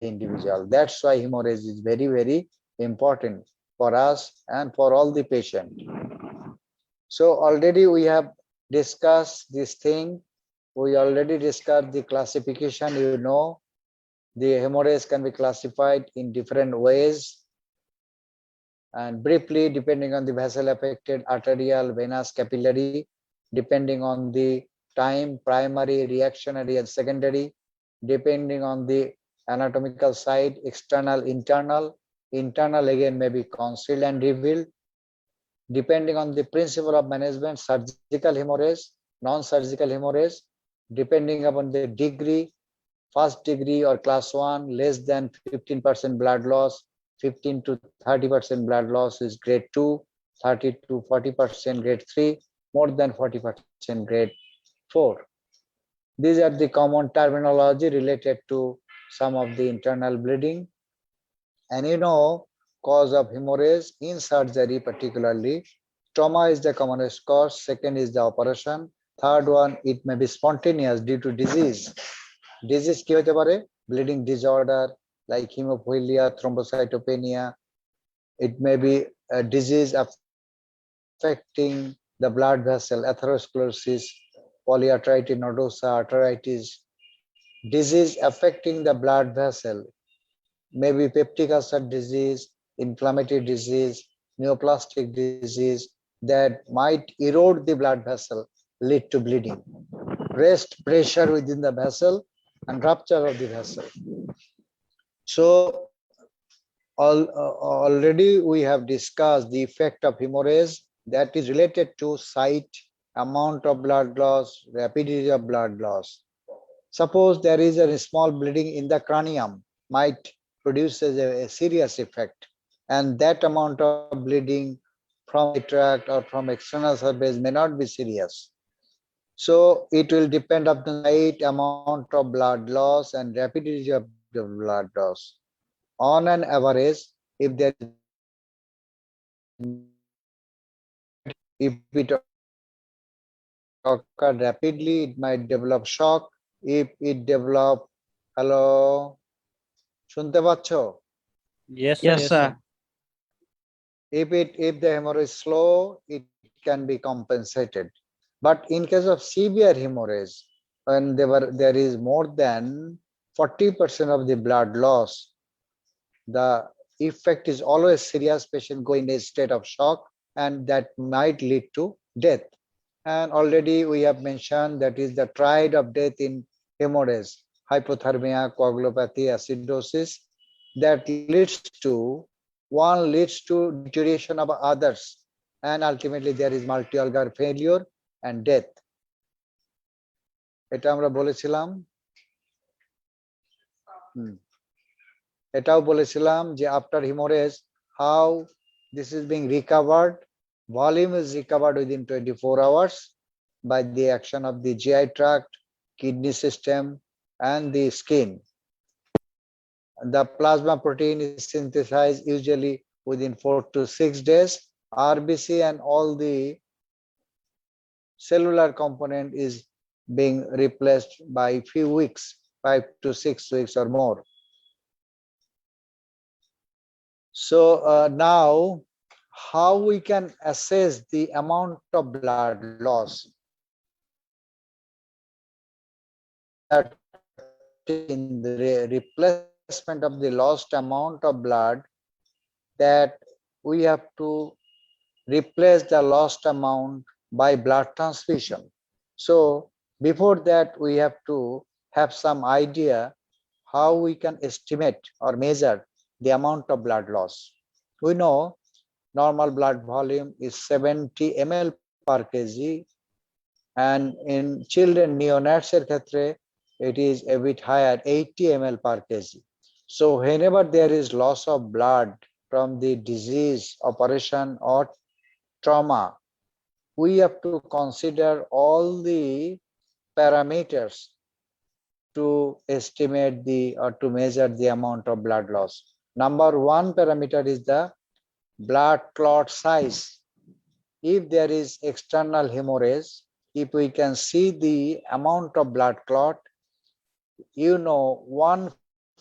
individual. That's why hemorrhage is very, very important for us and for all the patient. So already we have discussed this thing. We already discussed the classification. You know, the hemorrhage can be classified in different ways. And briefly, depending on the vessel affected, arterial, venous, capillary, depending on the time, primary, reactionary, and secondary, depending on the anatomical side, external, internal. Internal again may be concealed and revealed. Depending on the principle of management, surgical hemorrhage, non-surgical hemorrhage, depending upon the degree, first degree or class 1, less than 15% blood loss, 15 to 30% blood loss is grade 2, 30 to 40% grade 3, more than 40% grade 4. These are the common terminology related to some of the internal bleeding. And you know, cause of hemorrhage in surgery particularly, trauma is the commonest cause, second is the operation, third one, it may be spontaneous due to disease. Disease ki hote pare? Bleeding disorder like hemophilia, thrombocytopenia. It may be a disease affecting the blood vessel, atherosclerosis, polyarteritis nodosa, arteritis. Disease affecting the blood vessel, maybe peptic ulcer disease, inflammatory disease, neoplastic disease that might erode the blood vessel, lead to bleeding. Rest pressure within the vessel and rupture of the vessel. So already we have discussed the effect of hemorrhage that is related to site, amount of blood loss, rapidity of blood loss. Suppose there is a small bleeding in the cranium, might produce a serious effect, and that amount of bleeding from the tract or from external surface may not be serious. So it will depend on the site, amount of blood loss, and rapidity of the blood loss. On an average, if there is if it occurs rapidly, it might develop shock. If it develop, hello, শুনতে পাচ্ছো? Yes, Yes, sir. If the hemorrhage is slow, it can be compensated. But in case of severe hemorrhage, when there is more than 40% of the blood loss, the effect is always serious. Patient go in a state of shock, and that might lead to death. And already we have mentioned that is the triad of death in hemorrhage: hypothermia, coagulopathy, acidosis. That leads to deterioration of others, and ultimately there is multi-organ failure and death. এটা আমরা বলেছিলাম, এটাও বলেছিলাম যে after hemorrhage how this is being recovered. Volume is recovered within 24 hours by the action of the GI tract, kidney system, and the skin. The plasma protein is synthesized usually within 4 to 6 days. RBC and all the cellular component is being replaced by few weeks, 5 to 6 weeks or more. So now, how we can assess the amount of blood loss? In the replacement of the lost amount of blood, that we have to replace the lost amount by blood transfusion. So before that, we have to have some idea how we can estimate or measure the amount of blood loss. We know normal blood volume is 70 ml per kg, and in children, neonates khetre, it is a bit higher, 80 ml per kg. So whenever there is loss of blood from the disease, operation, or trauma, we have to consider all the parameters to estimate the or to measure the amount of blood loss. Number one parameter is the blood clot size. If there is external hemorrhage, if we can see the amount of blood clot, you know 1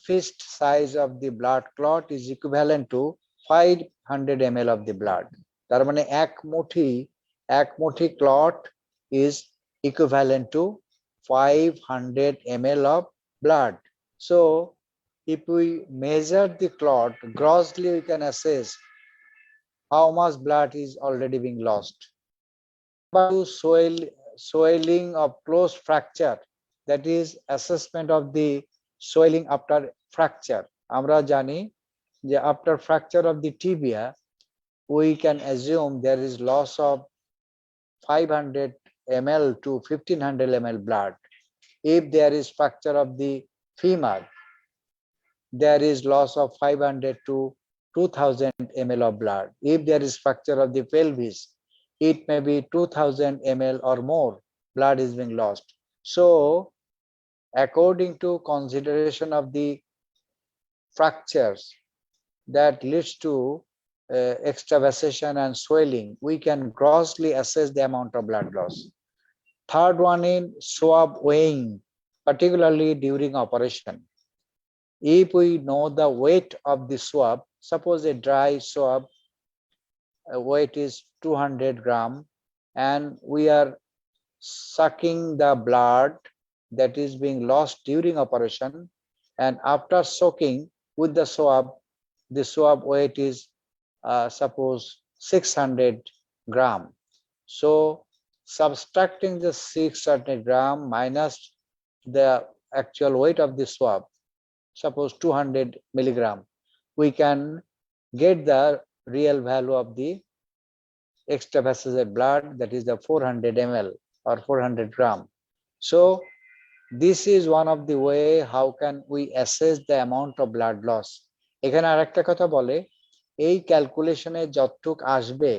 fist size of the blood clot is equivalent to 500 ml of the blood. তার মানে এক মুঠি clot is equivalent to 500 ml of blood. So if we measure the clot grossly, we can assess how much blood is already being lost. But swelling of closed fracture, that is assessment of the swelling after fracture. আমরা জানি যে after fracture of the tibia, we can assume there is loss of 500 ml to 1500 ml blood. If there is fracture of the femur, there is loss of 500 to 2000 ml of blood. If there is fracture of the pelvis, it may be 2000 ml or more blood is being lost. So according to consideration of the fractures that leads to extravasation and swelling, we can grossly assess the amount of blood loss. Third one in swab weighing, particularly during operation. If we know the weight of the swab, suppose a dry swab weight is 200 gram and we are sucking the blood that is being lost during operation, and after soaking with the swab weight is suppose 600 gram. So subtracting the 600 gram minus the actual weight of the swab, suppose 200 milligram, we can get the real value of the extravascular blood, that is the 400 ml or 400 gram. So this is one of the way how can we assess the amount of blood loss. এখানে আরেকটা কথা বলে, এই ক্যালকুলেশনে যতটুক আসবে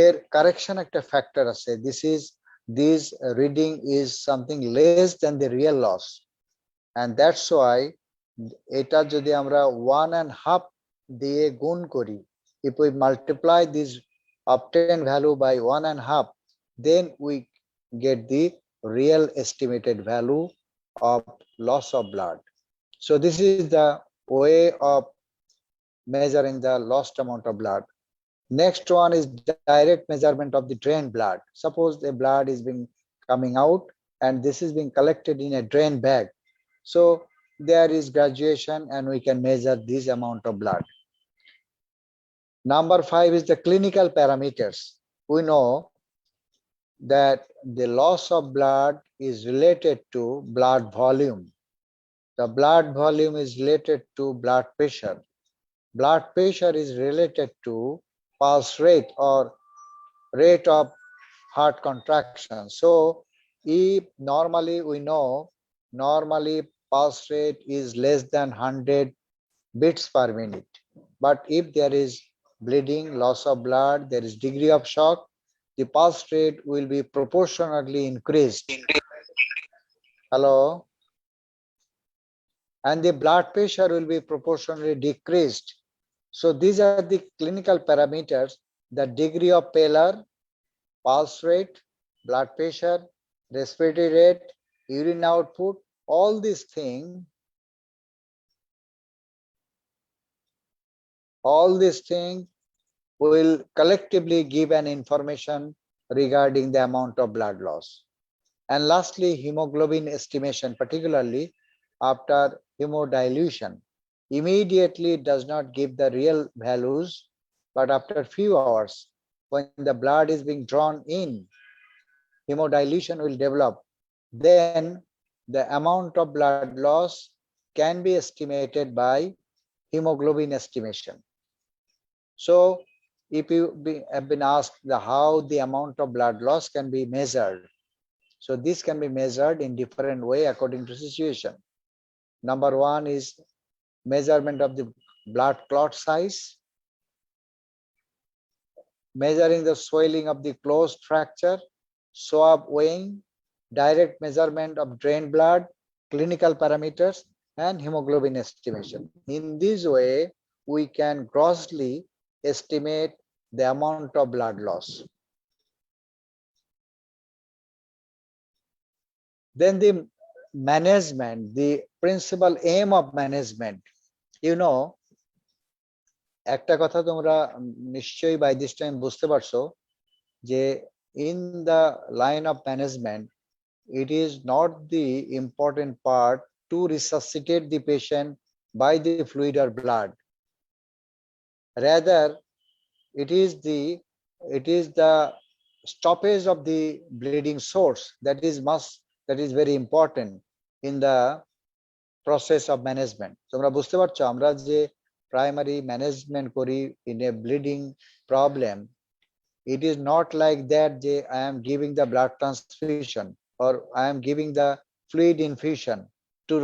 এর correction একটা factor আছে. this reading is something less than the real loss, and that's why এটা যদি আমরা 1.5 দিয়ে গুণ করি, if we multiply this obtained value by 1.5, then we get the real estimated value of loss of blood. So this is the way of measuring the lost amount of blood. Next one is direct measurement of the drained blood. Suppose the blood is being coming out and this is being collected in a drain bag. So there is graduation and we can measure this amount of blood. Number 5 is the clinical parameters. We know that the loss of blood is related to blood volume. The blood volume is related to blood pressure. Blood pressure is related to pulse rate or rate of heart contraction. So if normally we know, normally pulse rate is less than 100 beats per minute. But if there is bleeding, loss of blood, there is degree of shock, the pulse rate will be proportionately increased. Hello? And the blood pressure will be proportionally decreased. So these are the clinical parameters: the degree of pallor, pulse rate, blood pressure, respiratory rate, urine output. All these things will collectively give an information regarding the amount of blood loss. And lastly, hemoglobin estimation, particularly after hemodilution. Immediately it does not give the real values, but after a few hours, when the blood is being drawn in, hemodilution will develop. Then the amount of blood loss can be estimated by hemoglobin estimation. So if you have been asked how the amount of blood loss can be measured, so this can be measured in different way according to situation. Number 1 is measurement of the blood clot size, measuring the swelling of the closed fracture, swab weighing, direct measurement of drained blood, clinical parameters, and hemoglobin estimation. In this way, we can grossly estimate the amount of blood loss. Then the management, the principal aim of management, you know, একটা কথা তোমরা নিশ্চয়ই by this time বুঝতে পারছো যে in the line of management, it is not the important part to resuscitate the patient by the fluid or blood. Rather, it is the stoppage of the bleeding source that is very important in the process of management. তোমরা বুঝতে পারছো আমরা যে primary management করি in a bleeding problem, it is not like that যে I am giving the blood transfusion or I am giving the fluid infusion to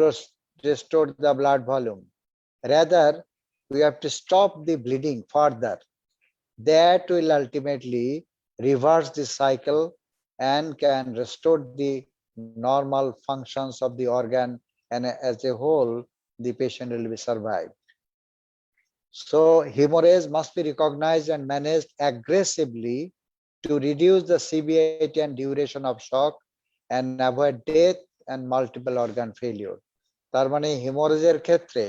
restore the blood volume. Rather, we have to stop the bleeding further. That will ultimately reverse the cycle and can restore the normal functions of the organ, and as a whole the patient will be survived. So hemorrhage must be recognized and managed aggressively to reduce the severity and duration of shock and avoid death and multiple organ failure. তার মানে হেমোরেজের ক্ষেত্রে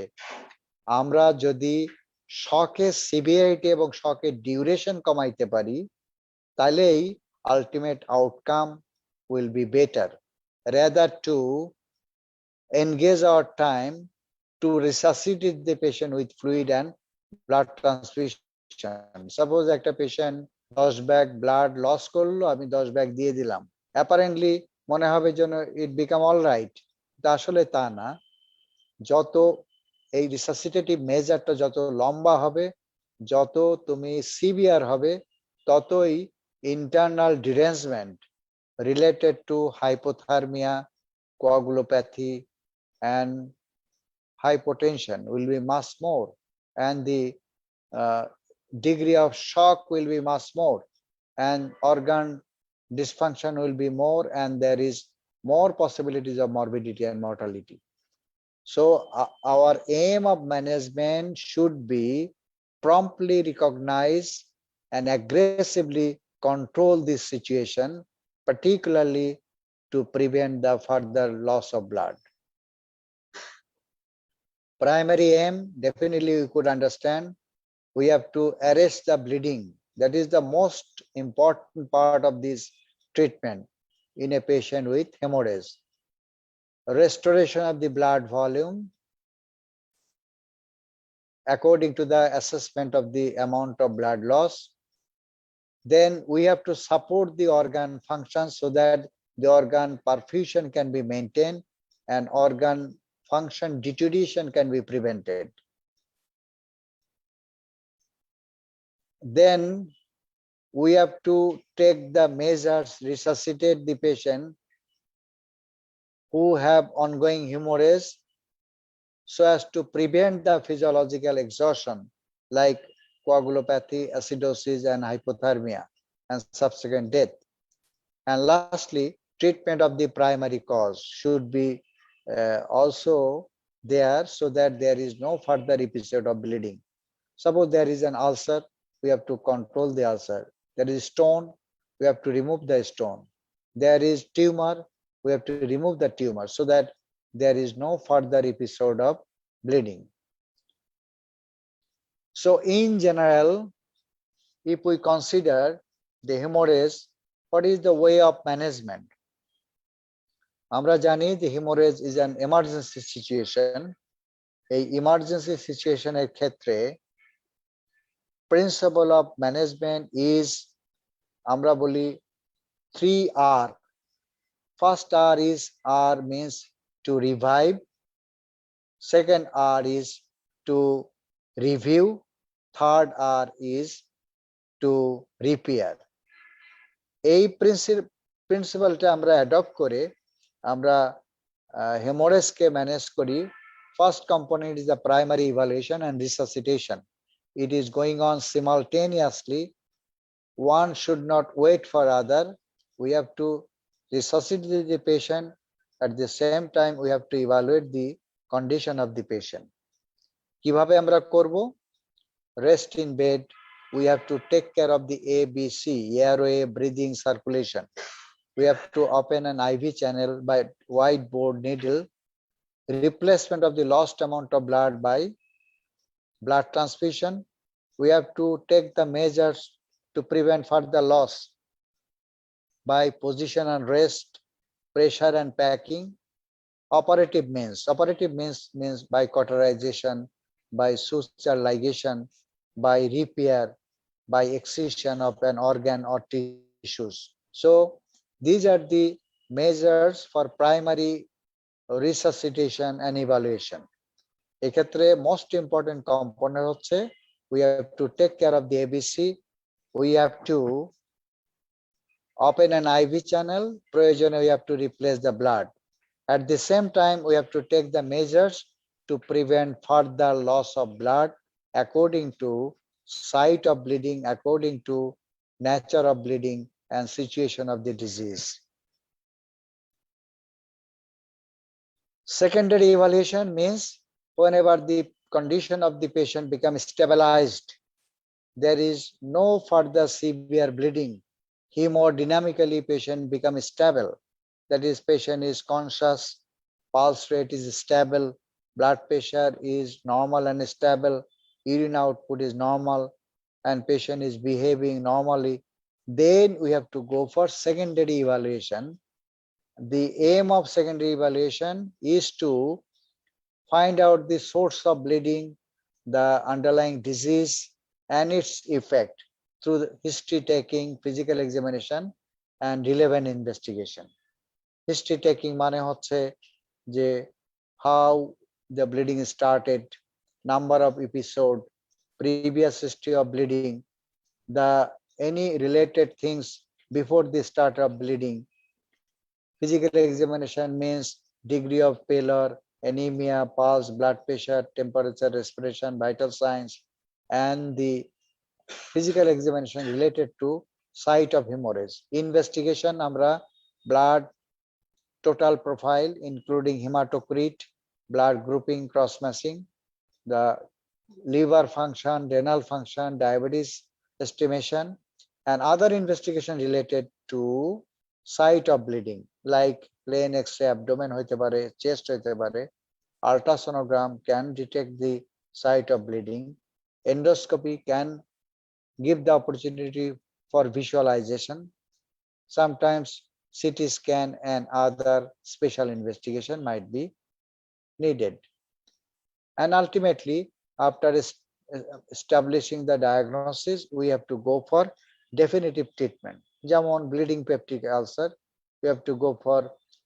আমরা যদি শকের severity এবং শকের duration কমাইতে পারি, তাহলেই ultimate outcome will be better, rather to engage our time to resuscitate the patient with fluid and blood transfusion. Suppose একটা পেশেন্ট 10 ব্যাগ ব্লাড লস করলো, আমি 10 ব্যাগ দিয়ে দিলাম, অ্যাপারেন্টলি মনে হবে যেন ইট বিকাম অল রাইট, তা আসলে তা না। যত এই রিসাসিটেটিভ মেজারটা যত লম্বা হবে, যত তুমি সিভিয়ার হবে, ততই internal derangement related to hypothermia, coagulopathy and hypotension will be much more, and the degree of shock will be much more, and organ dysfunction will be more, and there is more possibilities of morbidity and mortality. So our aim of management should be promptly recognize and aggressively control this situation, particularly to prevent the further loss of blood. Primary aim, definitely we could understand, we have to arrest the bleeding. That is the most important part of this treatment in a patient with hemorrhage. Restoration of the blood volume according to the assessment of the amount of blood loss. Then we have to support the organ function so that the organ perfusion can be maintained and organ function deterioration can be prevented. Then we have to take the measures, resuscitate the patient who have ongoing hemorrhage so as to prevent the physiological exhaustion like coagulopathy, acidosis and hypothermia and subsequent death. And lastly, treatment of the primary cause should be also there so that there is no further episode of bleeding. Suppose there is an ulcer, we have to control the ulcer. There is stone, we have to remove the stone. There is tumor, we have to remove the tumor so that there is no further episode of bleeding. So in general, if we consider the hemorrhage, what is the way of management? আমরা জানি যে hemorrhage is an emergency situation. এই emergency situation এর ক্ষেত্রে principle of management is আমরা বলি 3R. First R is R means to revive. Second R is to review. Third R is to repair. এই প্রিন্সিপালটা আমরা অ্যাডপ্ট করে আমরা হেমোরেজকে ম্যানেজ করি। First component is the primary evaluation and resuscitation. It is going on simultaneously. One should not wait for other. We have to resuscitate the patient. At the same time, we have to evaluate the condition of the patient. কিভাবে আমরা করব? Rest in bed. We have to take care of the ABC, airway, breathing, circulation. We have to open an IV channel by white board needle replacement of the lost amount of blood by blood transfusion. We have to take the measures to prevent further loss by position and rest, pressure and packing. Operative means by cauterization, by suture ligation, by repair, by excision of an organ or tissues. So these are the measures for primary resuscitation and evaluation. এক্ষেত্রে most important component হচ্ছে we have to take care of the ABC. We have to open an IV channel. প্রয়োজনে we have to replace the blood. At the same time, we have to take the measures to prevent further loss of blood according to site of bleeding, according to nature of bleeding and situation of the disease. Secondary evaluation means whenever the condition of the patient becomes stabilized, there is no further severe bleeding, hemodynamically patient becomes stable. That is, patient is conscious, pulse rate is stable, blood pressure is normal and stable, urine output is normal, and patient is behaving normally. Then we have to go for secondary evaluation. The aim of secondary evaluation is to find out the source of bleeding, the underlying disease, and its effect through the history taking, physical examination, and relevant investigation. History taking মানে হচ্ছে যে how the bleeding started, number of episode, previous history of bleeding, the any related things before the start of bleeding. Physical examination means degree of pallor, anemia, pulse, blood pressure, temperature, respiration, vital signs, and the physical examination related to site of hemorrhage. Investigation আমরা blood total profile including hematocrit, blood grouping, cross matching, the liver function, renal function, diabetes estimation, and other investigation related to site of bleeding like plain X-ray abdomen হইতে পারে, chest হইতে পারে, ultrasonogram can detect the site of bleeding, endoscopy can give the opportunity for visualization, sometimes CT scan and other special investigation might be needed. And ultimately, after establishing the diagnosis, we have to go for definitive treatment. যেমন bleeding peptic ulcer, we have to go for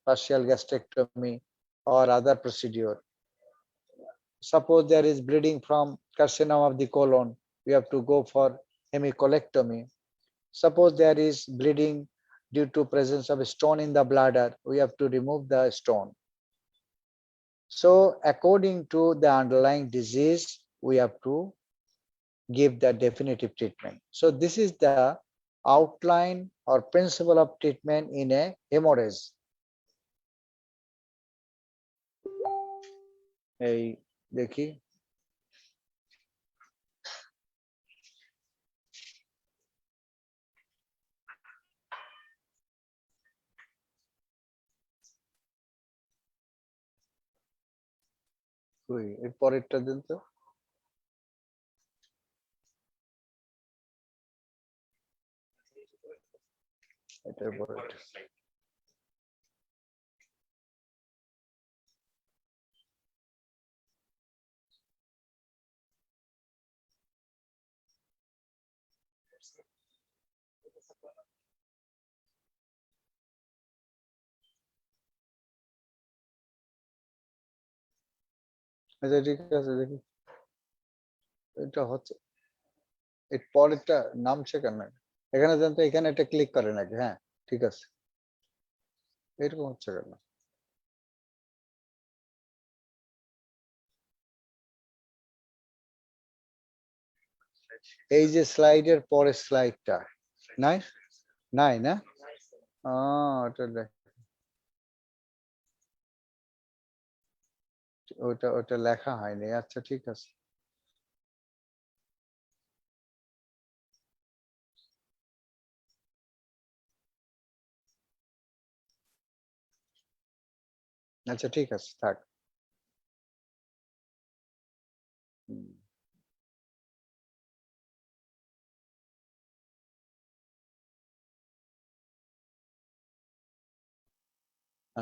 partial gastrectomy or other procedure. Suppose there is bleeding from carcinoma of the colon, we have to go for hemicolectomy. Suppose there is bleeding due to presence of a stone in the bladder, we have to remove the stone. So according to the underlying disease, we have to give the definitive treatment. So this is the outline or principle of treatment in a hemorrhage. এই দেখি এর পরেরটা দিন তো। এটার পরেরটা আচ্ছা ঠিক আছে দেখি এটা হচ্ছে এর পরেরটা নামছে কেন এখানে জানতো এখানে একটা ক্লিক করে নাকি হ্যাঁ ঠিক আছে এরকম হচ্ছে কেন এই যে স্লাইডের পরের স্লাইডটা নাই নাই না ওটা দেখ ওটা ওটা লেখা হয়নি আচ্ছা ঠিক আছে আচ্ছা ঠিক আছে থাক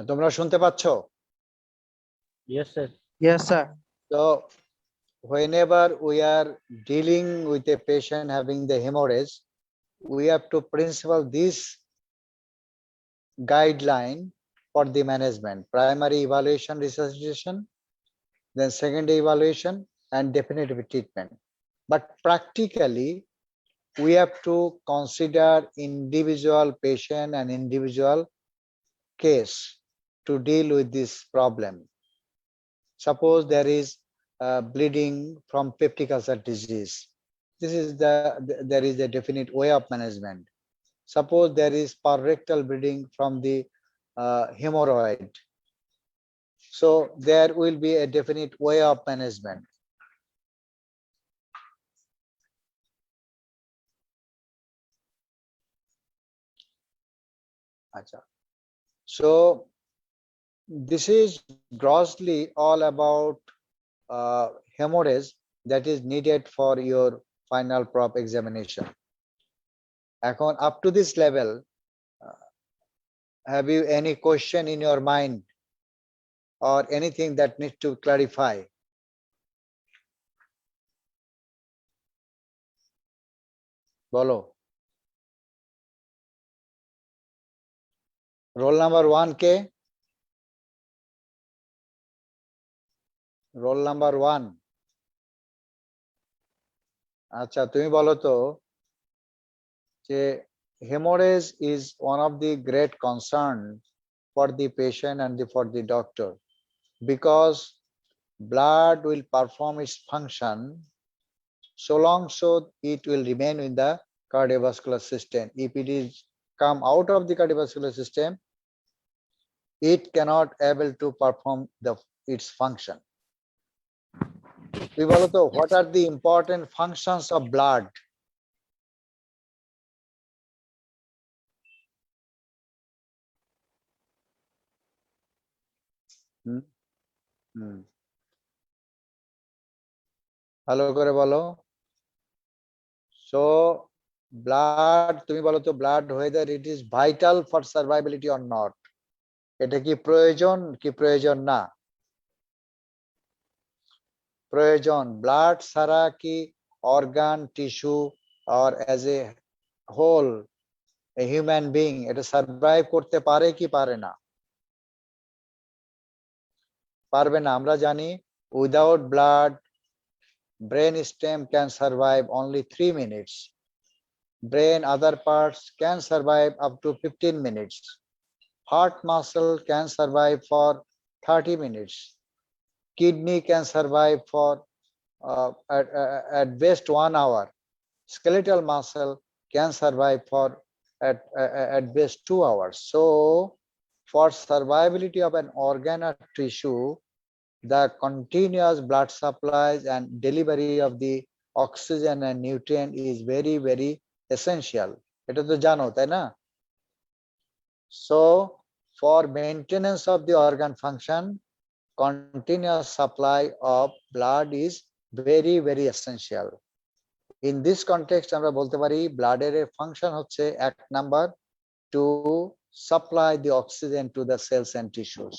তোমরা শুনতে পাচ্ছ? Yes, sir. Yes, sir. So whenever we are dealing with a patient having the hemorrhage, we have to principle this guideline for the management: primary evaluation, resuscitation, then secondary evaluation, and definitive treatment. But practically, we have to consider individual patient and individual case to deal with this problem. Suppose there is bleeding from peptic ulcer disease. This is there is a definite way of management. Suppose there is parrectal bleeding from the hemorrhoid. So there will be a definite way of management. So this is grossly all about hemorrhage that is needed for your final prop examination. এখন up to this level, have you any question in your mind or anything that needs to clarify? বলো। Roll number 1 কে? Roll number 1। আচ্ছা, তুমি বলো তো যে hemorrhage is one of the great concern for the patient and for the doctor, because blood will perform its function so long so it will remain in the cardiovascular system. If it is come out of the cardiovascular system, it cannot able to perform its function. We বলো তো, what are the important functions of blood? ভালো করে বলো। So blood, তুমি বলো তো, blood whether it is vital for survivability or not. এটা কি প্রয়োজন কি প্রয়োজন না? প্রয়োজন। ব্লাড ছাড়া কি organ, tissue or as a whole a human being এটা সার্ভাইভ করতে পারে কি পারে না? পারবে না। আমরা জানি without blood brain stem can survive only 3 minutes. Brain other parts can survive up to 15 minutes. Heart muscle can survive for 30 minutes. Kidney can survive for at best 1 hour. Skeletal muscle can survive for at best 2 hours. So for survivability of an organ or tissue, the continuous blood supplies and delivery of the oxygen and nutrient is very, very essential. এটা তো জানো, তাই না? So for maintenance of the organ function, continuous supply of blood is very, very essential. In this context, আমরা বলতে পারি ব্লাডের function হচ্ছে 1 number, to supply the oxygen to the cells and tissues.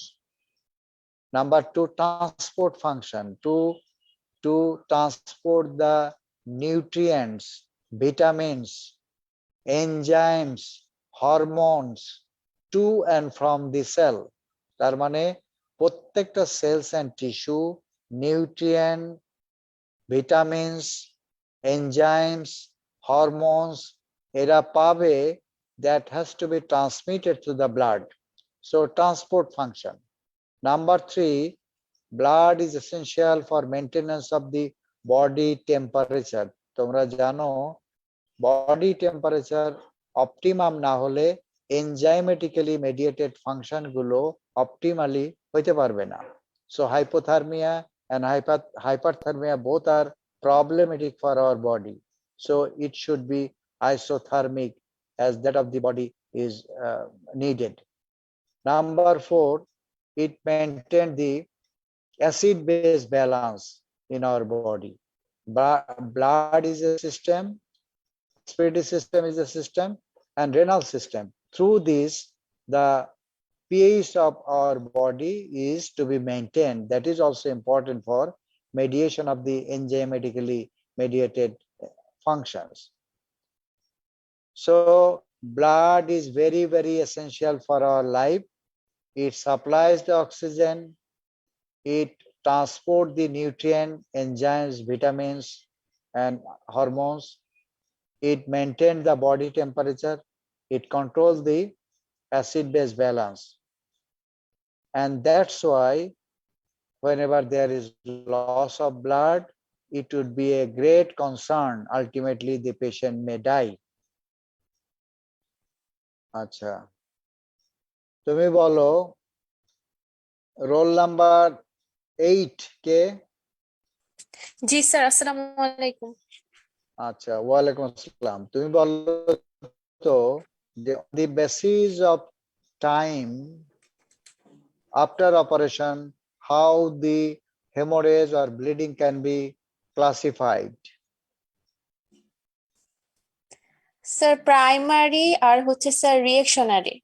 Number 2, transport function, to transport the nutrients, vitamins, enzymes, hormones to and from the cell. তার মানে প্রত্যেকটা cells and tissue nutrient, vitamins, enzymes, hormones এরা পাবে, that has to be transmitted to the blood. So transport function. Number 3, blood is essential for maintenance of the body temperature. তোমরা জানো body temperature optimum না হলে enzymatically mediated function গুলো optimally হইতে পারবে না. So hypothermia and hyperthermia both are problematic for our body. So it should be isothermic as that of the body is needed. Number 4, it maintains the acid base balance. in our body. Blood is a system, respiratory system is a system, and renal system. Through this, the pH of our body is to be maintained. That is also important for mediation of the enzymatically mediated functions. So blood is very, very essential for our life. It supplies the oxygen, it transports the nutrient, enzymes, vitamins, and hormones. It maintains the body temperature. It controls the acid-base balance. And that's why whenever there is loss of blood, it would be a great concern. Ultimately, the patient may die. আচ্ছা, তুমি বলো roll number 8 কে? জি sir, আসসালামু আলাইকুম। আচ্ছা, ওয়ালাইকুম আসসালাম। তুমি বলো তো the basis of time after operation, how the hemorrhage or bleeding can be classified. Sir primary আর হচ্ছে স্যার রিঅ্যাকশনারি।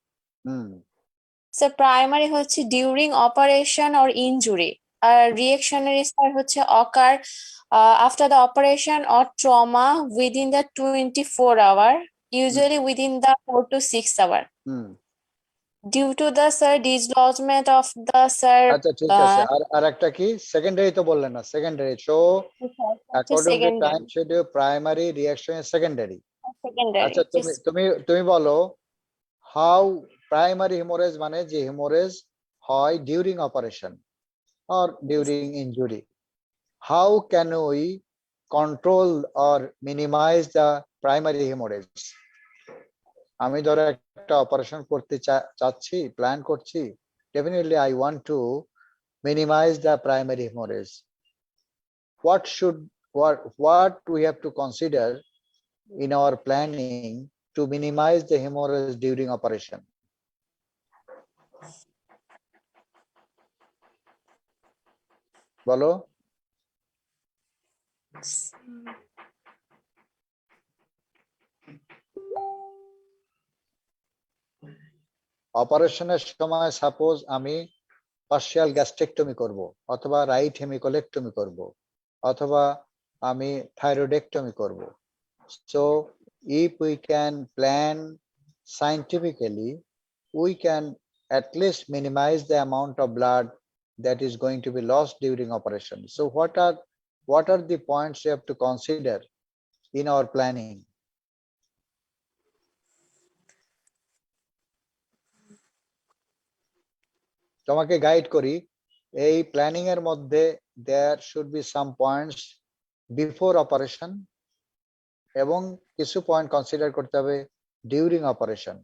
স্যার প্রাইমারি হচ্ছে ডিউরিং অপারেশন অর ইনজুরি, আর রিঅ্যাকশনারি স্যার হচ্ছে occur after the operation or trauma within the 24 hour, usually within the 4 to 6 hour, due to the sir dislodgement of the sir আচ্ছা, ঠিক আছে। আর একটা কি secondary তো বললেন না? Secondary, so according to time schedule primary, reaction is secondary. আচ্ছা, তুমি বলো how primary hemorrhage মানে যে hemorrhage হয় during operation or during injury, how can we control or minimize the primary hemorrhage? আমি ধরো একটা অপারেশন করতে চাচ্ছি, প্ল্যান করছি, definitely I want to minimize the primary hemorrhage. What we have to consider in our planning to minimize the hemorrhage during operation? বলো। অপারেশনের সময় suppose আমি পার্শিয়াল গ্যাস্ট্রেক্টমি করব, অথবা রাইট হেমিকোলেক্টমি করব, অথবা আমি থাইরয়েডেক্টমি করব। So if we can plan scientifically, we can at least minimize the amount of blood that is going to be lost during operation. So what are the points you have to consider in our planning? তোমাকে guide করি, এই planning এর মধ্যে there should be some points before operation এবং কিছু point consider করতে হবে during operation.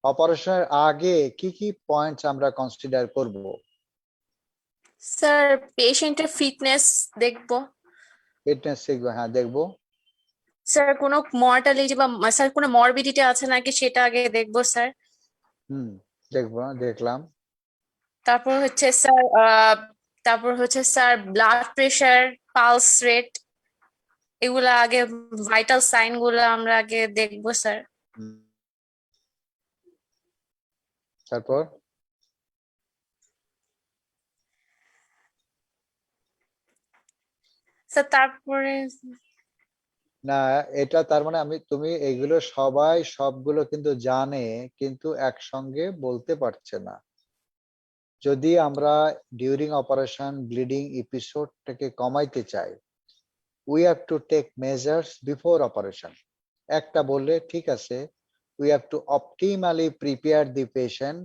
অপারেশনের আগে কি কি পয়েন্টস আমরা কনসিডার করব? স্যার পেশেন্টের ফিটনেস দেখব। ফিটনেস দেখবো, হ্যাঁ দেখবো। স্যার কোনো মর্টালিটি বা স্যার কোনো মরবিডিটি আছে নাকি সেটা আগে দেখবো স্যার। দেখবো, দেখলাম। তারপর হচ্ছে sir blood pressure, pulse rate, এগুলা আগে ভাইটাল সাইন গুলো আমরা আগে দেখবো স্যার। তারপর স্যার তারপরে না, এটা তার মানে তুমি এগুলো সবগুলো কিন্তু জানে, কিন্তু একসঙ্গে বলতে পারছে না। যদি আমরা ডিউরিং অপারেশন ব্লিডিং এপিসোডটাকে কমাইতে চাই, we have to take measures before operation. একটা বললে ঠিক আছে, we have to optimally prepare the patient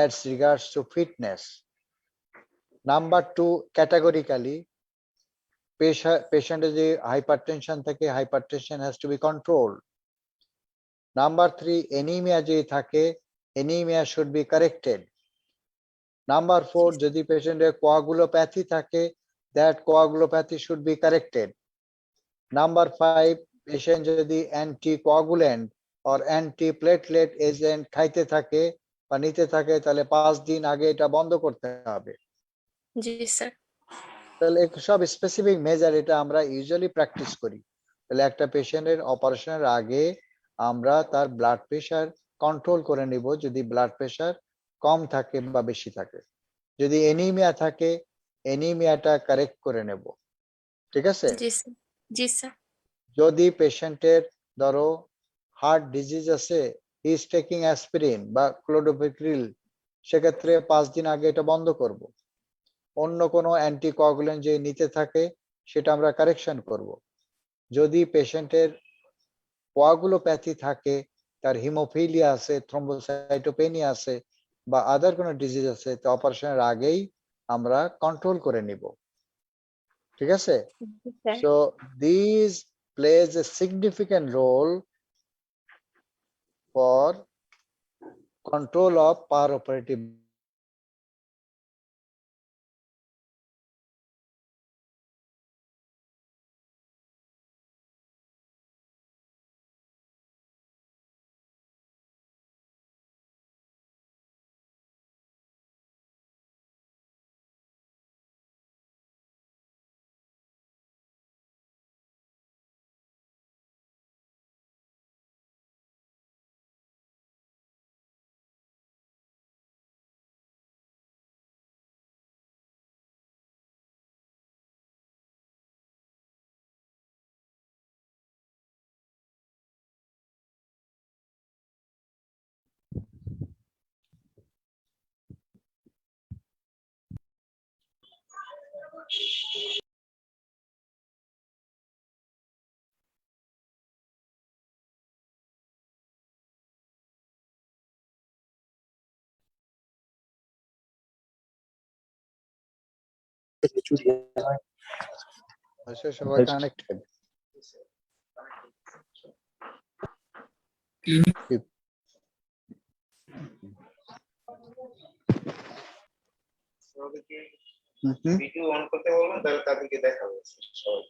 as regards to fitness. Number 2, categorically patient যদি hypertension থাকে, hypertension has to be controlled. Number 3, anemia যদি থাকে, anemia should be corrected. Number 4, যদি পেশেন্টের coagulopathy থাকে, that coagulopathy should be corrected. Number 5, patient যদি anticoagulant or antiplatelet agent খাইতে থাকে বা নিতে থাকে, তাহলে 5 দিন আগে এটা বন্ধ করতে হবে। জি স্যার। তাহলে সব স্পেসিফিক মেজার এটা আমরা ইউজুয়ালি প্র্যাকটিস করি। তাহলে একটা পেশেন্টের অপারেশনের আগে আমরা তার ব্লাড প্রেশার কন্ট্রোল করে নিব যদি ব্লাড প্রেশার কম থাকে বা বেশি থাকে। যদি এনিমিয়া থাকে এনিমিয়াটা কারেক্ট করে নেব, ঠিক আছে। জি স্যার। জি স্যার। যদি পেশেন্টের ধরো হার্ট ডিজিজ আছে, হি ইজ টেকিং অ্যাসপিরিন বা ক্লোডোফেক্রিল, সেক্ষেত্রে 5 দিন আগে এটা বন্ধ করব। অন্য কোনো অ্যান্টিকোয়াগুলেন্ট যে নিতে থাকে সেটা আমরা কারেকশন করব। যদি পেশেন্টের কোয়াগুলোপ্যাথি থাকে, তার হিমোফিলিয়া আছে, থ্রম্বোসাইটোপেনিয়া আছে বা আদার কোনো ডিজিজ আছে, তো অপারেশনের আগেই আমরা কন্ট্রোল করে নিব, ঠিক আছে। Sir. So these plays a significant role for control of perioperative. সবাই কানেক্টেড। ভিডিও অন করতে বলবেন, তাহলে তাদেরকে দেখাবো সবাই।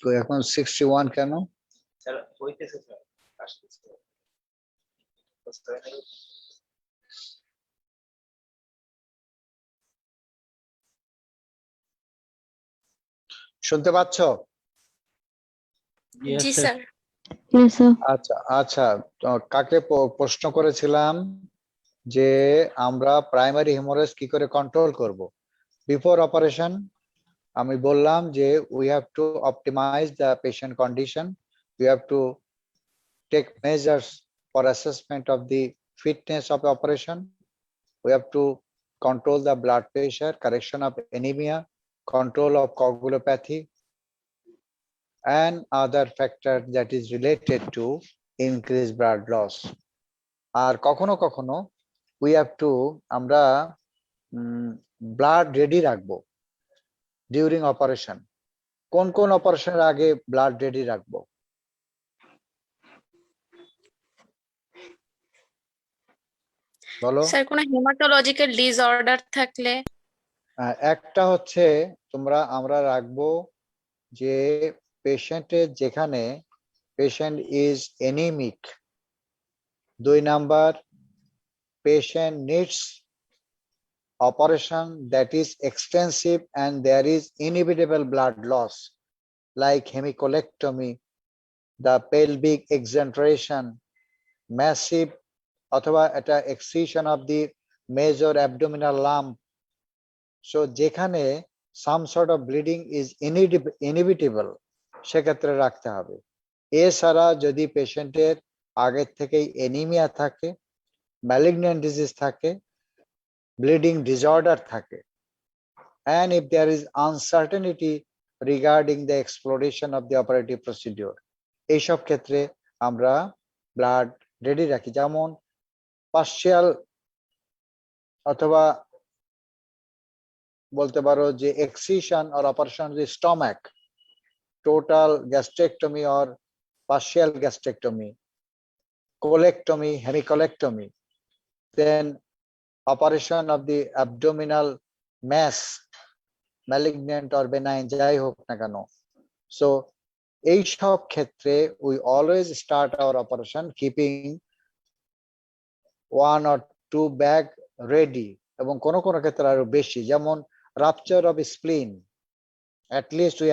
তো এখন 61 কেন? স্যার হইতেছে স্যার, আসতেছে। শুনতে পাচ্ছ? Yes, জি sir. স্যার। আচ্ছা আচ্ছা, তো কাকে প্রশ্ন করেছিলাম যে আমরা প্রাইমারি হেমোরেজ কি করে কন্ট্রোল করব? বিফোর অপারেশন আমি বললাম যে we have to optimize the patient condition, we have to take measures for assessment of the fitness of the operation. We have to control the blood pressure, correction of anemia, control of coagulopathy, and other factors that is related to increased blood loss. আর কখনো কখনো we have to আমরা blood ready রাখবো during operation. কোন কোন অপারেশনের আগে blood ready রাখবো বলো? স্যার কোনো হেমাটোলজিক্যাল ডিসঅর্ডার থাকলে। একটা হচ্ছে আমরা রাখবো যে পেশেন্টের যেখানে patient is anaemic. 2 number, patient needs operation that is extensive and there is inevitable blood loss like hemicolectomy, the pelvic exenteration, massive অথবা একটা excision of the major abdominal lump. So যেখানে some sort of bleeding is inevitable সেক্ষেত্রে রাখতে হবে। এছাড়া যদি পেশেন্টের আগের থেকেই এনিমিয়া থাকে, ম্যালিগন্যান্ট ডিজিজ থাকে, ব্লিডিং ডিসঅর্ডার থাকে, and if there is uncertainty regarding the exploration of the operative procedure, এইসব ক্ষেত্রে আমরা ব্লাড রেডি রাখি। যেমন পার্শিয়াল অথবা বলতে পারো যে excision or operation of the stomach, total gastrectomy or partial gastrectomy, colectomy, hemicolectomy, then operation of the abdominal mass, malignant or benign যাই হোক না কেন। So এই সব ক্ষেত্রে we always start our operation keeping 1 or 2 bag ready এবং কোন কোন ক্ষেত্রে আরো বেশি, যেমন rupture of স্প্লিন, at least we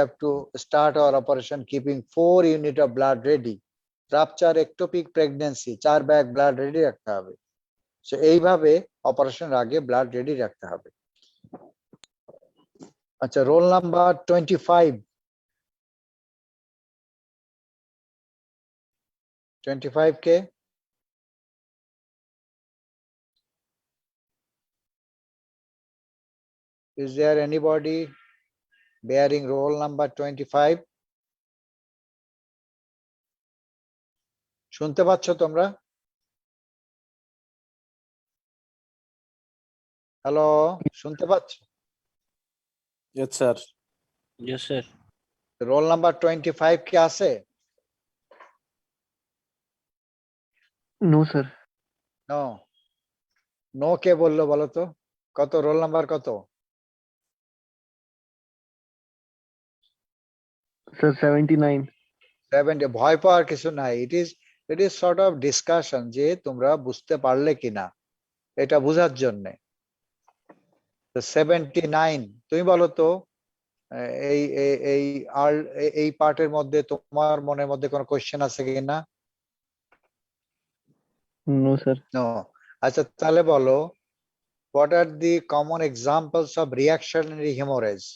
have to start our operation keeping 4 unit of blood ready. Rupture ectopic pregnancy 4 bag blood ready রাখতে হবে। সো এইভাবে অপারেশনের আগে ব্লাড রেডি রাখতে হবে। আচ্ছা, roll number 25 K is there anybody bearing roll number 25? শুনতে পাচ্ছ তোমরা? হ্যালো, শুনতে পাচ্ছ? Yes, sir. Yes, sir. Roll number 25 কি আছে? No, sir. নো, নো কে বললো বলো তো? কত রোল নাম্বার কত? Sir, 79. 70। ভয় পাওয়ার কিছু নাই। It is sort of discussion যে তোমরা বুঝতে পারলে কিনা, এটা বোঝার জন্য। 79, তুমি বলো তো এই এই এই আর এই পার্টের মধ্যে তোমার মনের মধ্যে কোনো কোশ্চেন আছে কিনা? No, sir. নো। আচ্ছা, তাহলে বলো, what are the common examples of reactionary hemorrhage?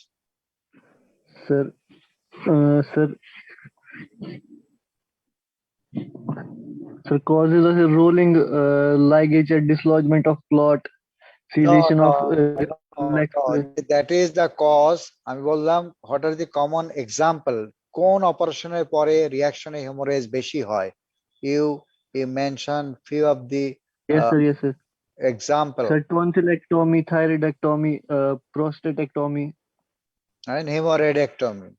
Sir, sir. Sir, causes of rolling ligation and dislodgement of clot, cessation of that is the cause. আমি বললাম what are the common example, কোন অপারেশনের পরে রিঅ্যাকশনে haemorrhage বেশি হয়? you mention few of the yes, sir, yes, sir. example. Sir, tonsillectomy, thyroidectomy, prostatectomy. And hemorrhoidectomy.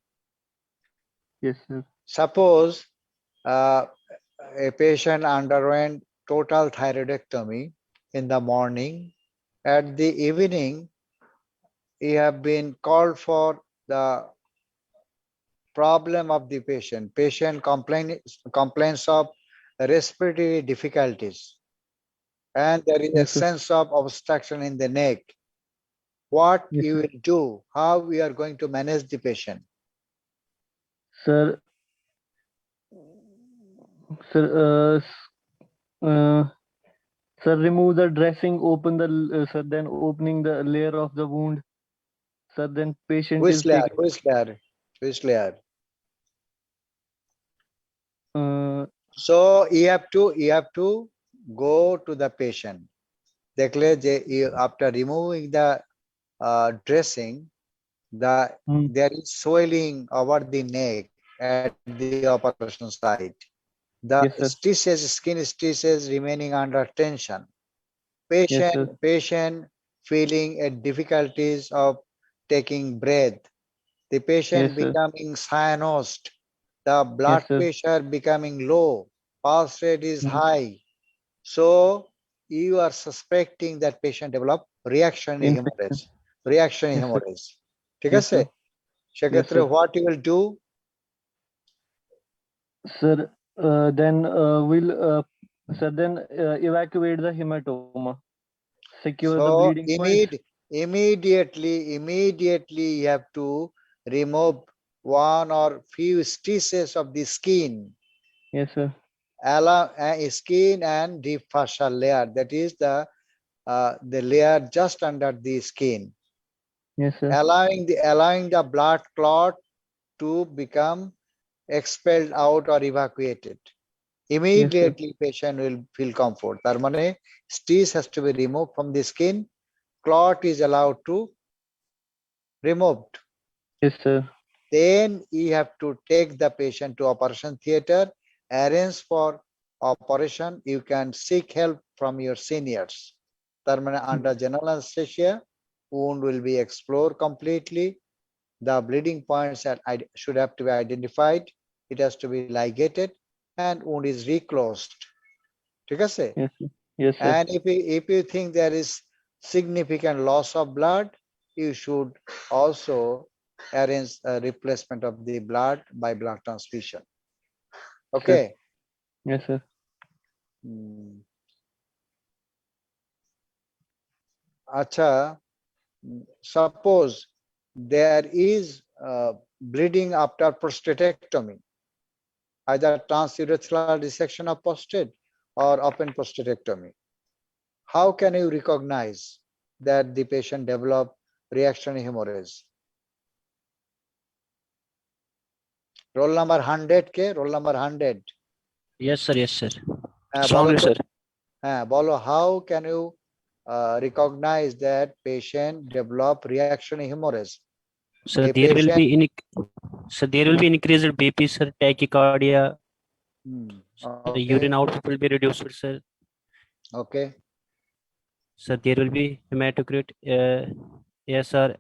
Yes, sir. Suppose a patient underwent total thyroidectomy in the morning. At the evening, he have been called for the problem of the patient. Patient complains of respiratory difficulties, and there is a Yes, sir. sense of obstruction in the neck. What Yes, you sir. will do? How we are going to manage the patient? Sir, sir, remove the dressing, open the, sir, then opening the layer of the wound. Sir, then patient Which is layer? taken, Which layer? sir, So you have to go to the patient. দেখলে যে after removing the dressing, there is swelling over the neck at the operation site. The Yes, sir. stitches, skin stitches remaining under tension. Yes, sir. Patient feeling a difficulties of taking breath. The patient Yes, sir. becoming cyanosed. The blood Yes, sir. pressure becoming low. Pulse rate is Mhm. high. So you are suspecting that patient develop reactionary Infection. hemorrhage. Reactionary Yes, sir. hemorrhage. ঠিক Yes, আছে? sir. সেক্ষেত্রে sir. what you will do? Sir, then sir, then evacuate the hematoma. Secure the So bleeding points. immediately you have to remove one or few stitches of the skin. Yes, sir. Allow skin and deep fascial layer, that is the layer just under the skin, Yes, sir. allowing the blood clot to become expelled out or evacuated. Immediately patient will feel comfort. তার মানে stitch has to be removed from the skin, clot is allowed to removed. Yes, sir. Then you have to take the patient to operation theater, arrange for operation. You can seek help from your seniors. তার মানে under general anesthesia, wound will be explored completely. The bleeding points should have to be identified. It has to be ligated and wound is reclosed. ঠিক আছে? Yes, sir. Yes, sir. And if you think there is significant loss of blood, you should also arrange a replacement of the blood by blood transfusion. Okay. Yes, sir. Acha, suppose there is bleeding after prostatectomy, either transurethral resection of prostate or open prostatectomy. How can you recognize that the patient developed reactionary hemorrhage? Roll number 100 ke? Roll number 100. Yes, sir. Yes, sir. Strongly, sir. Bolo, how can you recognize that patient develop reactionary hemorrhage? So A there will patient- be increased BP, sir, tachycardia. So the urine Okay. output will be reduced, sir. Okay. So there will be hematocrit. Yes, sir.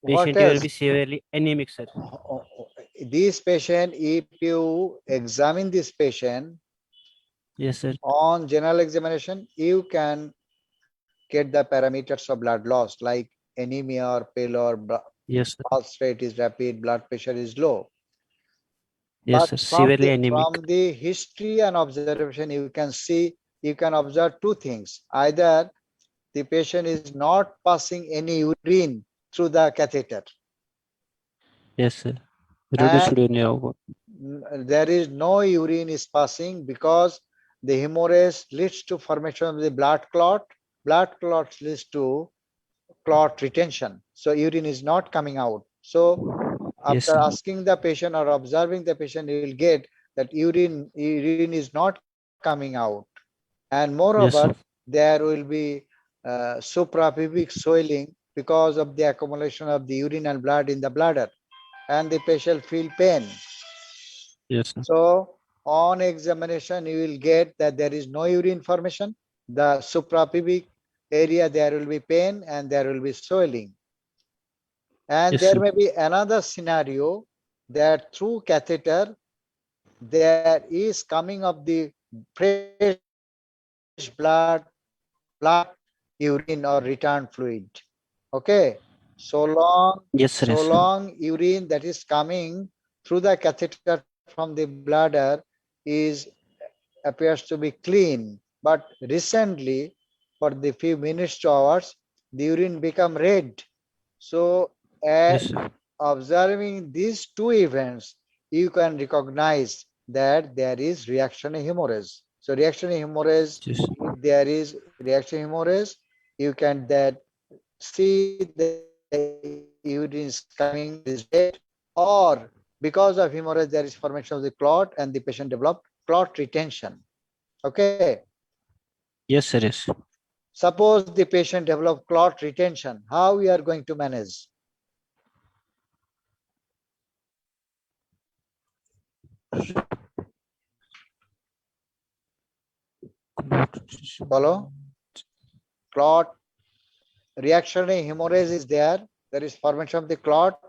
What Patient will else? be severely anemic, sir. This patient, if you examine this patient Yes, sir. on general examination, you can get the parameters of blood loss like anemia or pallor, Yes, sir. pulse rate is rapid, blood pressure is low. Yes, But sir. Severely anemic. from the history and observation, you can observe two things. Either the patient is not passing any urine through the catheter. Yes, sir. And Reduced urine output. there is no urine is passing because the hemorrhage leads to formation of the blood clot. Blood clot leads to clot retention. So urine is not coming out. So Yes, after sir. asking the patient or observing the patient, you will get that urine is not coming out. And Yes, moreover, sir. there will be suprapubic swelling because of the accumulation of the urine and blood in the bladder, and the patient feel pain. Yes, sir. So on examination, you will get that there is no urine formation. The suprapubic area, there will be pain and there will be swelling. And Yes, there sir. may be another scenario that through catheter, there is coming of the fresh blood, urine or return fluid. Okay. So Yes, sir. Yes, sir. long urine that is coming through the catheter from the bladder appears to be clean. But recently, for the few minutes to hours, the urine become red. So Yes, sir. observing these two events, you can recognize that there is reactionary hemorrhage. So reactionary hemorrhage, Yes, sir. if there is reactionary hemorrhage, you can see the urine is coming, it is red, or because of hemorrhage, there is formation of the clot and the patient developed clot retention. Okay. Yes, sir. Yes. Suppose the patient develop clot retention, how we are going to manage? Follow? Clot, reactionary hemorrhage is there. There is formation of the clot.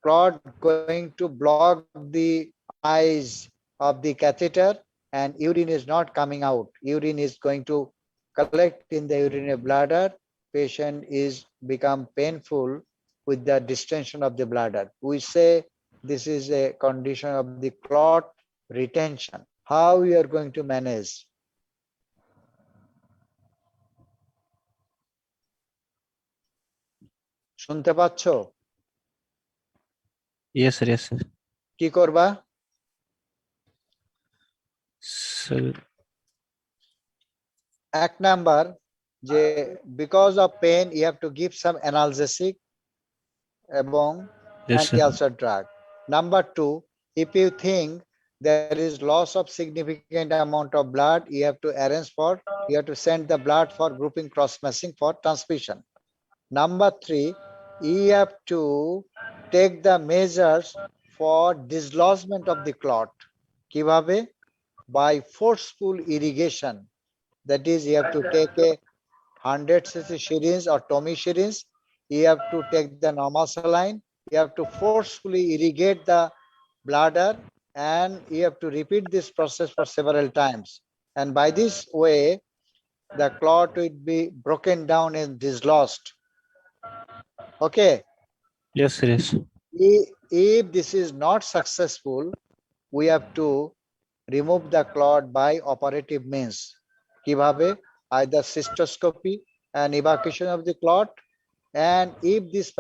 Clot going to block the eyes of the catheter and urine is not coming out. Urine is going to collect in the urinary bladder. Patient is become painful with the distension of the bladder. We say this is a condition of the clot retention. How we are going to manage? শুনতে পাচ্ছ? Yes, sir. Yes, sir. কি করবা? Sir. এক number যে because of pain you have to give some analgesic এবং Yes, sir. anti-ulcer drug. Number 2, if you think there is loss of significant amount of blood, you have to send the blood for grouping cross matching for transfusion. Number 3, you have to take the measures for dislodgement of the clot. কিভাবে? By forceful irrigation. That is, you have to take a 100 cc syringe or Tommy syringe. You have to take the normal saline. You have to forcefully irrigate the bladder and you have to repeat this process for several times. And by this way, the clot will be broken down and dislodged. Okay. Yes, sir. Yes. If this is not successful, we have to remove the clot by operative means. কিভাবে? either cystoscopy and evacuation of the clot, and if these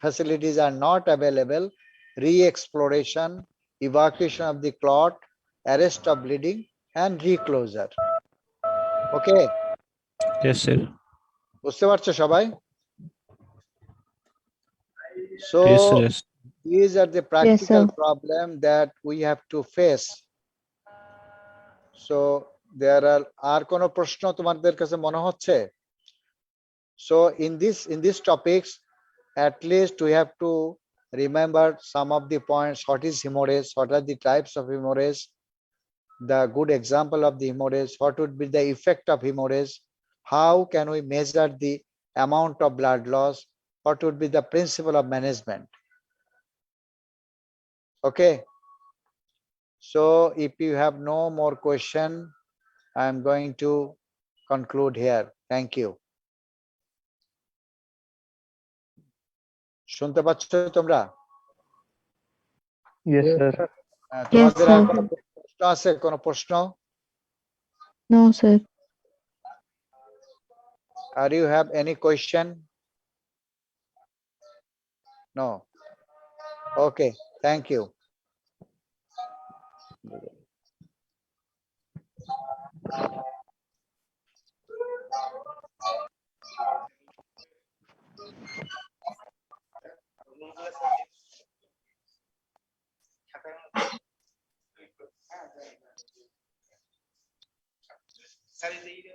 facilities are not available, re-exploration, evacuation of the clot, arrest of bleeding, and reclosure. Okay, Yes, sir. বুঝতে পারছো সবাই? So Yes, sir. Yes. these are the practical problem that we have to face. So there are আর কোনো প্রশ্ন তোমাদের কাছে মনে হচ্ছে? So in these topics, at least we have to remember some of the points. What is hemorrhage? What are the types of hemorrhage? The good example of the hemorrhage. What would be the effect of hemorrhage? How can we measure the amount of blood loss? What would be the principle of management? Okay. So if you have no more question, I am going to conclude here. Thank you. শুনতে পাচ্ছ তোমরা? Yes, sir. তোমাদের আর কোনো প্রশ্ন আছে? কোনো প্রশ্ন? No, sir. Are you have any question? No. Okay. Thank you. Sir এই যে